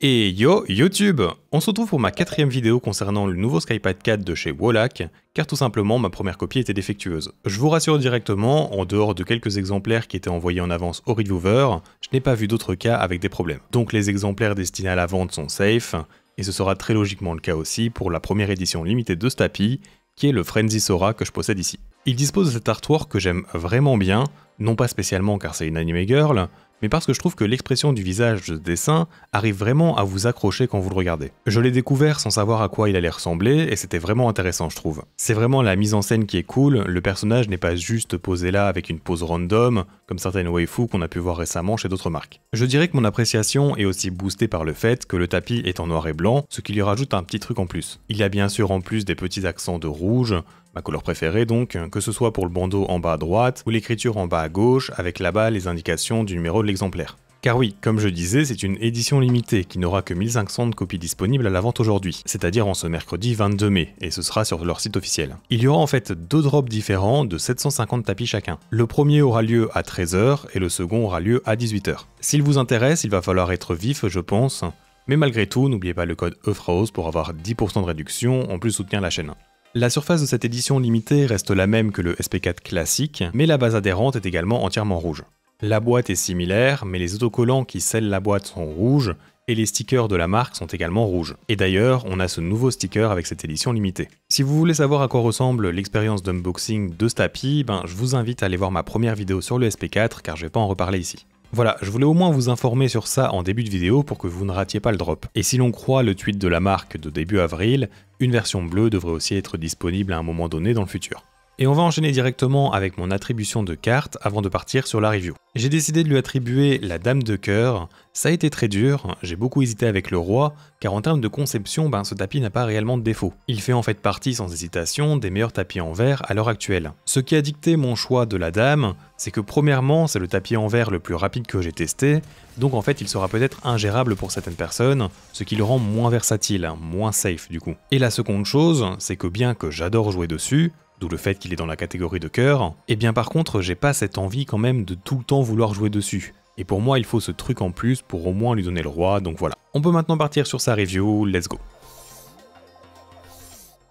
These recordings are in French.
Et yo YouTube! On se retrouve pour ma 4ème vidéo concernant le nouveau Skypad 4 de chez Wallach, car tout simplement ma première copie était défectueuse. Je vous rassure directement, en dehors de quelques exemplaires qui étaient envoyés en avance aux reviewers, je n'ai pas vu d'autres cas avec des problèmes. Donc les exemplaires destinés à la vente sont safe, et ce sera très logiquement le cas aussi pour la première édition limitée de ce tapis, qui est le Frenzy Sora que je possède ici. Il dispose de cet artwork que j'aime vraiment bien, non pas spécialement car c'est une anime girl, mais parce que je trouve que l'expression du visage de ce dessin arrive vraiment à vous accrocher quand vous le regardez. Je l'ai découvert sans savoir à quoi il allait ressembler, et c'était vraiment intéressant je trouve. C'est vraiment la mise en scène qui est cool, le personnage n'est pas juste posé là avec une pose random, comme certaines waifus qu'on a pu voir récemment chez d'autres marques. Je dirais que mon appréciation est aussi boostée par le fait que le tapis est en noir et blanc, ce qui lui rajoute un petit truc en plus. Il y a bien sûr en plus des petits accents de rouge, ma couleur préférée donc, que ce soit pour le bandeau en bas à droite ou l'écriture en bas à gauche avec là-bas les indications du numéro de l'exemplaire. Car oui, comme je disais, c'est une édition limitée qui n'aura que 1500 de copies disponibles à la vente aujourd'hui, c'est-à-dire en ce mercredi 22 mai, et ce sera sur leur site officiel. Il y aura en fait deux drops différents de 750 tapis chacun. Le premier aura lieu à 13 h et le second aura lieu à 18 h. S'il vous intéresse, il va falloir être vif je pense, mais malgré tout, n'oubliez pas le code EUPHRAOS pour avoir 10% de réduction, en plus soutenir la chaîne. La surface de cette édition limitée reste la même que le SP4 classique, mais la base adhérente est également entièrement rouge. La boîte est similaire, mais les autocollants qui scellent la boîte sont rouges, et les stickers de la marque sont également rouges. Et d'ailleurs, on a ce nouveau sticker avec cette édition limitée. Si vous voulez savoir à quoi ressemble l'expérience d'unboxing de ce tapis, je vous invite à aller voir ma première vidéo sur le SP4, car je vais pas en reparler ici. Voilà, je voulais au moins vous informer sur ça en début de vidéo pour que vous ne ratiez pas le drop. Et si l'on croit le tweet de la marque de début avril, une version bleue devrait aussi être disponible à un moment donné dans le futur. Et on va enchaîner directement avec mon attribution de carte avant de partir sur la review. J'ai décidé de lui attribuer la Dame de cœur. Ça a été très dur, j'ai beaucoup hésité avec le roi, car en termes de conception, ce tapis n'a pas réellement de défaut. Il fait en fait partie sans hésitation des meilleurs tapis en verre à l'heure actuelle. Ce qui a dicté mon choix de la Dame, c'est que premièrement, c'est le tapis en verre le plus rapide que j'ai testé, donc en fait il sera peut-être ingérable pour certaines personnes, ce qui le rend moins versatile, moins safe du coup. Et la seconde chose, c'est que bien que j'adore jouer dessus, d'où le fait qu'il est dans la catégorie de cœur, et bien par contre j'ai pas cette envie quand même de tout le temps vouloir jouer dessus. Et pour moi il faut ce truc en plus pour au moins lui donner le roi, donc voilà. On peut maintenant partir sur sa review, let's go.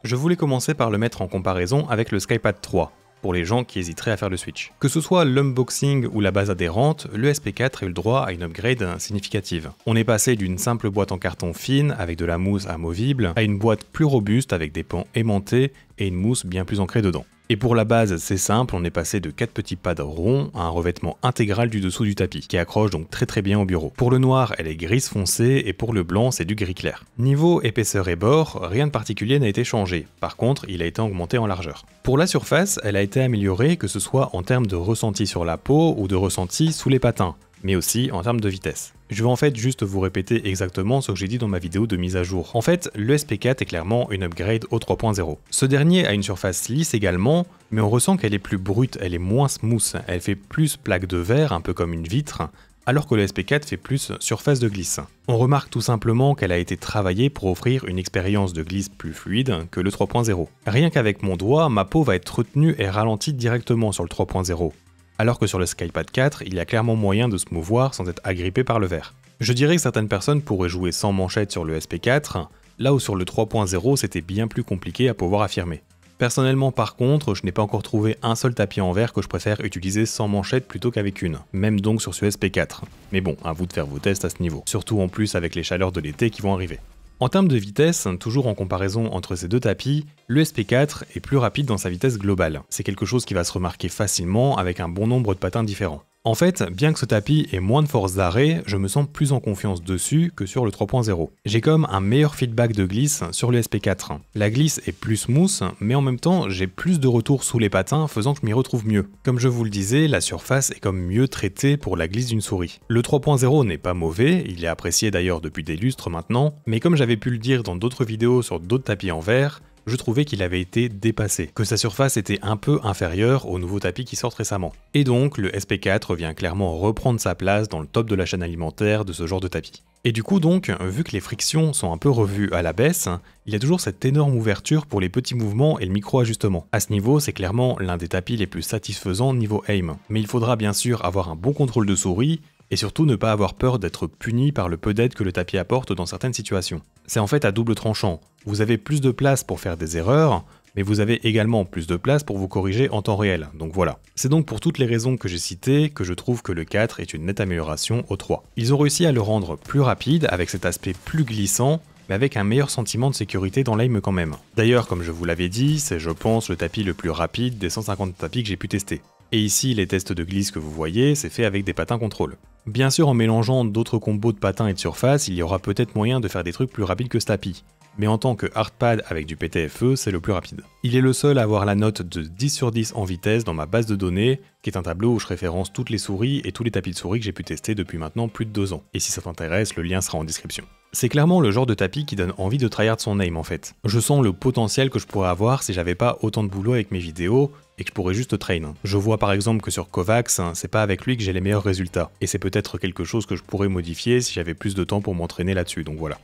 Je voulais commencer par le mettre en comparaison avec le Skypad 3, pour les gens qui hésiteraient à faire le switch. Que ce soit l'unboxing ou la base adhérente, le SP4 a eu le droit à une upgrade significative. On est passé d'une simple boîte en carton fine avec de la mousse amovible à une boîte plus robuste avec des pans aimantés et une mousse bien plus ancrée dedans. Et pour la base, c'est simple, on est passé de 4 petits pads ronds à un revêtement intégral du dessous du tapis, qui accroche donc très bien au bureau. Pour le noir, elle est grise foncée, et pour le blanc, c'est du gris clair. Niveau épaisseur et bord, rien de particulier n'a été changé, par contre, il a été augmenté en largeur. Pour la surface, elle a été améliorée, que ce soit en termes de ressenti sur la peau ou de ressenti sous les patins, mais aussi en termes de vitesse. Je vais en fait juste vous répéter exactement ce que j'ai dit dans ma vidéo de mise à jour. En fait, le SP4 est clairement une upgrade au 3.0. Ce dernier a une surface lisse également, mais on ressent qu'elle est plus brute, elle est moins smooth, elle fait plus plaque de verre, un peu comme une vitre, alors que le SP4 fait plus surface de glisse. On remarque tout simplement qu'elle a été travaillée pour offrir une expérience de glisse plus fluide que le 3.0. Rien qu'avec mon doigt, ma peau va être retenue et ralentie directement sur le 3.0. Alors que sur le Skypad 4, il y a clairement moyen de se mouvoir sans être agrippé par le verre. Je dirais que certaines personnes pourraient jouer sans manchette sur le SP4, là où sur le 3.0 c'était bien plus compliqué à pouvoir affirmer. Personnellement par contre, je n'ai pas encore trouvé un seul tapis en verre que je préfère utiliser sans manchette plutôt qu'avec une, même donc sur ce SP4. Mais bon, à vous de faire vos tests à ce niveau, surtout en plus avec les chaleurs de l'été qui vont arriver. En termes de vitesse, toujours en comparaison entre ces deux tapis, le SP4 est plus rapide dans sa vitesse globale. C'est quelque chose qui va se remarquer facilement avec un bon nombre de patins différents. En fait, bien que ce tapis ait moins de force d'arrêt, je me sens plus en confiance dessus que sur le 3.0. J'ai comme un meilleur feedback de glisse sur le SP4. La glisse est plus smooth, mais en même temps, j'ai plus de retour sous les patins faisant que je m'y retrouve mieux. Comme je vous le disais, la surface est comme mieux traitée pour la glisse d'une souris. Le 3.0 n'est pas mauvais, il est apprécié d'ailleurs depuis des lustres maintenant, mais comme j'avais pu le dire dans d'autres vidéos sur d'autres tapis en verre, je trouvais qu'il avait été dépassé, que sa surface était un peu inférieure au nouveau tapis qui sort récemment. Et donc, le SP4 vient clairement reprendre sa place dans le top de la chaîne alimentaire de ce genre de tapis. Et du coup donc, vu que les frictions sont un peu revues à la baisse, il y a toujours cette énorme ouverture pour les petits mouvements et le micro-ajustement. À ce niveau, c'est clairement l'un des tapis les plus satisfaisants niveau aim. Mais il faudra bien sûr avoir un bon contrôle de souris, et surtout ne pas avoir peur d'être puni par le peu d'aide que le tapis apporte dans certaines situations. C'est en fait à double tranchant, vous avez plus de place pour faire des erreurs, mais vous avez également plus de place pour vous corriger en temps réel, donc voilà. C'est donc pour toutes les raisons que j'ai citées que je trouve que le 4 est une nette amélioration au 3. Ils ont réussi à le rendre plus rapide avec cet aspect plus glissant, mais avec un meilleur sentiment de sécurité dans l'aim quand même. D'ailleurs, comme je vous l'avais dit, c'est je pense le tapis le plus rapide des 150 tapis que j'ai pu tester. Et ici, les tests de glisse que vous voyez, c'est fait avec des patins contrôle. Bien sûr, en mélangeant d'autres combos de patins et de surface, il y aura peut-être moyen de faire des trucs plus rapides que ce tapis. Mais en tant que hardpad avec du PTFE, c'est le plus rapide. Il est le seul à avoir la note de 10 sur 10 en vitesse dans ma base de données, qui est un tableau où je référence toutes les souris et tous les tapis de souris que j'ai pu tester depuis maintenant plus de 2 ans. Et si ça t'intéresse, le lien sera en description. C'est clairement le genre de tapis qui donne envie de tryhard son aim en fait. Je sens le potentiel que je pourrais avoir si j'avais pas autant de boulot avec mes vidéos et que je pourrais juste train. Je vois par exemple que sur Kovacs, c'est pas avec lui que j'ai les meilleurs résultats. Et c'est peut-être quelque chose que je pourrais modifier si j'avais plus de temps pour m'entraîner là-dessus, donc voilà.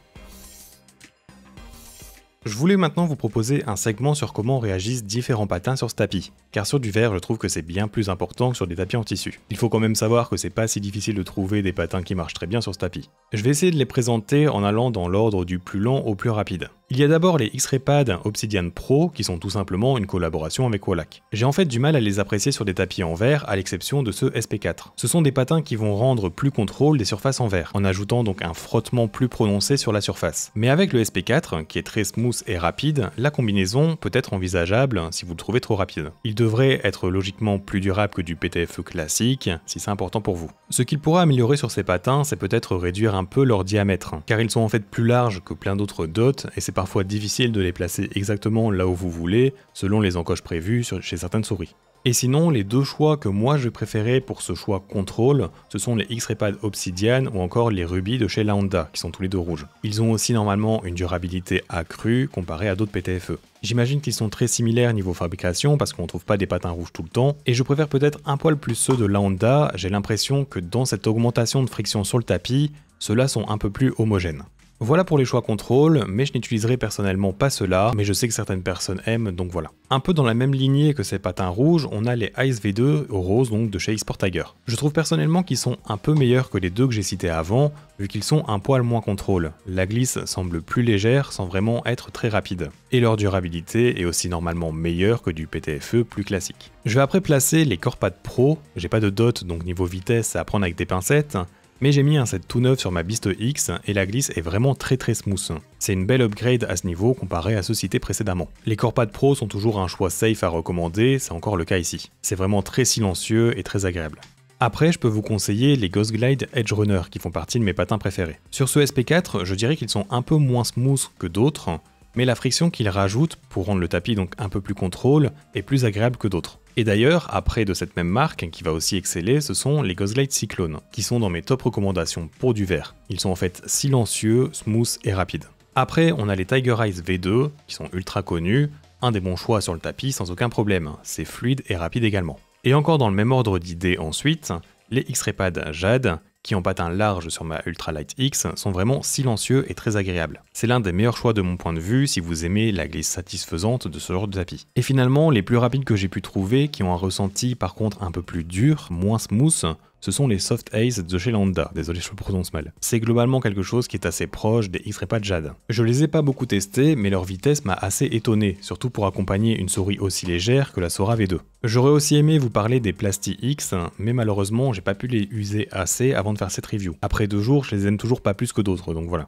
Je voulais maintenant vous proposer un segment sur comment réagissent différents patins sur ce tapis, car sur du verre je trouve que c'est bien plus important que sur des tapis en tissu. Il faut quand même savoir que c'est pas si difficile de trouver des patins qui marchent très bien sur ce tapis. Je vais essayer de les présenter en allant dans l'ordre du plus lent au plus rapide. Il y a d'abord les X-Ray Pad Obsidian Pro qui sont tout simplement une collaboration avec Wallach. J'ai en fait du mal à les apprécier sur des tapis en verre à l'exception de ceux SP4. Ce sont des patins qui vont rendre plus contrôle des surfaces en verre, en ajoutant donc un frottement plus prononcé sur la surface. Mais avec le SP4, qui est très smooth et rapide, la combinaison peut être envisageable si vous le trouvez trop rapide. Il devrait être logiquement plus durable que du PTFE classique, si c'est important pour vous. Ce qu'il pourra améliorer sur ces patins, c'est peut-être réduire un peu leur diamètre, car ils sont en fait plus larges que plein d'autres dots, et c'est parfois difficile de les placer exactement là où vous voulez, selon les encoches prévues chez certaines souris. Et sinon, les deux choix que moi je vais préférer pour ce choix contrôle, ce sont les X-Ray Pad Obsidian ou encore les Ruby de chez Laonda, qui sont tous les deux rouges. Ils ont aussi normalement une durabilité accrue comparée à d'autres PTFE. J'imagine qu'ils sont très similaires niveau fabrication parce qu'on ne trouve pas des patins rouges tout le temps, et je préfère peut-être un poil plus ceux de Laonda, j'ai l'impression que dans cette augmentation de friction sur le tapis, ceux-là sont un peu plus homogènes. Voilà pour les choix contrôle, mais je n'utiliserai personnellement pas ceux-là, mais je sais que certaines personnes aiment, donc voilà. Un peu dans la même lignée que ces patins rouges, on a les Ice V2 rose, donc de chez eSport Tiger. Je trouve personnellement qu'ils sont un peu meilleurs que les deux que j'ai cités avant, vu qu'ils sont un poil moins contrôle. La glisse semble plus légère sans vraiment être très rapide. Et leur durabilité est aussi normalement meilleure que du PTFE plus classique. Je vais après placer les Corepad Pro, j'ai pas de dot donc niveau vitesse c'est à prendre avec des pincettes, mais j'ai mis un set tout neuf sur ma Beast X et la glisse est vraiment très smooth. C'est une belle upgrade à ce niveau comparé à ceux cités précédemment. Les Corepad Pro sont toujours un choix safe à recommander, c'est encore le cas ici. C'est vraiment très silencieux et très agréable. Après, je peux vous conseiller les Ghost Glide Edge Runner qui font partie de mes patins préférés. Sur ce SP4, je dirais qu'ils sont un peu moins smooth que d'autres, mais la friction qu'ils rajoutent pour rendre le tapis donc un peu plus contrôle est plus agréable que d'autres. Et d'ailleurs, après de cette même marque, qui va aussi exceller, ce sont les Ghost Glide Cyclone, qui sont dans mes top recommandations pour du verre. Ils sont en fait silencieux, smooth et rapides. Après, on a les Tiger Eyes V2, qui sont ultra connus, un des bons choix sur le tapis sans aucun problème, c'est fluide et rapide également. Et encore dans le même ordre d'idées ensuite, les X-Ray Pad Jade, qui en patin large sur ma Ultralight X, sont vraiment silencieux et très agréables. C'est l'un des meilleurs choix de mon point de vue si vous aimez la glisse satisfaisante de ce genre de tapis. Et finalement, les plus rapides que j'ai pu trouver, qui ont un ressenti par contre un peu plus dur, moins smooth, ce sont les Soft Ace de chez Laonda, désolé je le prononce mal. C'est globalement quelque chose qui est assez proche des X-Ray Pad Jade. Je les ai pas beaucoup testés, mais leur vitesse m'a assez étonné, surtout pour accompagner une souris aussi légère que la Sora V2. J'aurais aussi aimé vous parler des Plasti X, mais malheureusement j'ai pas pu les user assez avant de faire cette review. Après 2 jours, je les aime toujours pas plus que d'autres, donc voilà.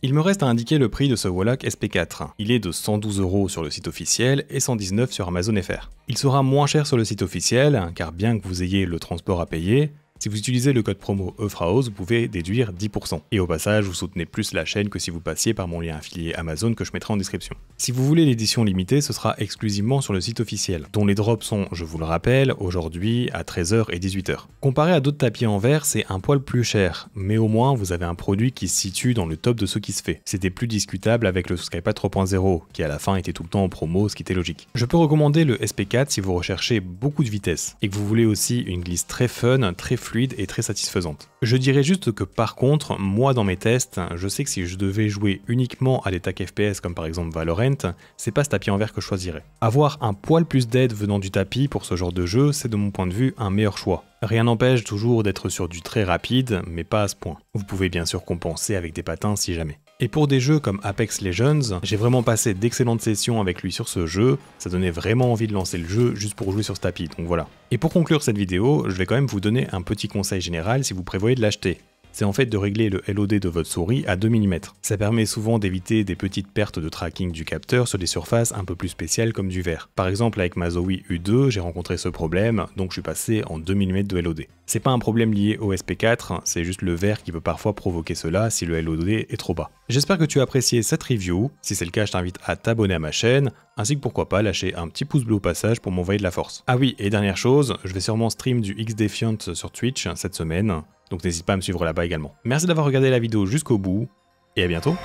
Il me reste à indiquer le prix de ce Wallach SP4. Il est de 112 € sur le site officiel et 119 € sur Amazon FR. Il sera moins cher sur le site officiel, car bien que vous ayez le transport à payer, si vous utilisez le code promo EUFRAOS, vous pouvez déduire 10%. Et au passage, vous soutenez plus la chaîne que si vous passiez par mon lien affilié Amazon que je mettrai en description. Si vous voulez l'édition limitée, ce sera exclusivement sur le site officiel, dont les drops sont, je vous le rappelle, aujourd'hui à 13h et 18h. Comparé à d'autres tapis en verre, c'est un poil plus cher, mais au moins vous avez un produit qui se situe dans le top de ce qui se fait. C'était plus discutable avec le SkyPad 3.0, qui à la fin était tout le temps en promo, ce qui était logique. Je peux recommander le SP4 si vous recherchez beaucoup de vitesse, et que vous voulez aussi une glisse très fun, très fluide, fluide et très satisfaisante. Je dirais juste que par contre, moi dans mes tests, je sais que si je devais jouer uniquement à des tacs FPS comme par exemple Valorant, c'est pas ce tapis en verre que je choisirais. Avoir un poil plus d'aide venant du tapis pour ce genre de jeu, c'est de mon point de vue un meilleur choix. Rien n'empêche toujours d'être sur du très rapide, mais pas à ce point. Vous pouvez bien sûr compenser avec des patins si jamais. Et pour des jeux comme Apex Legends, j'ai vraiment passé d'excellentes sessions avec lui sur ce jeu, ça donnait vraiment envie de lancer le jeu juste pour jouer sur ce tapis, donc voilà. Et pour conclure cette vidéo, je vais quand même vous donner un petit conseil général si vous prévoyez de l'acheter. C'est en fait de régler le LOD de votre souris à 2 mm. Ça permet souvent d'éviter des petites pertes de tracking du capteur sur des surfaces un peu plus spéciales comme du verre. Par exemple avec ma Zowie U2, j'ai rencontré ce problème, donc je suis passé en 2 mm de LOD. C'est pas un problème lié au SP4, c'est juste le verre qui peut parfois provoquer cela si le LOD est trop bas. J'espère que tu as apprécié cette review, si c'est le cas je t'invite à t'abonner à ma chaîne, ainsi que pourquoi pas lâcher un petit pouce bleu au passage pour m'envoyer de la force. Ah oui, et dernière chose, je vais sûrement stream du X-Defiant sur Twitch cette semaine, donc n'hésite pas à me suivre là-bas également. Merci d'avoir regardé la vidéo jusqu'au bout, et à bientôt.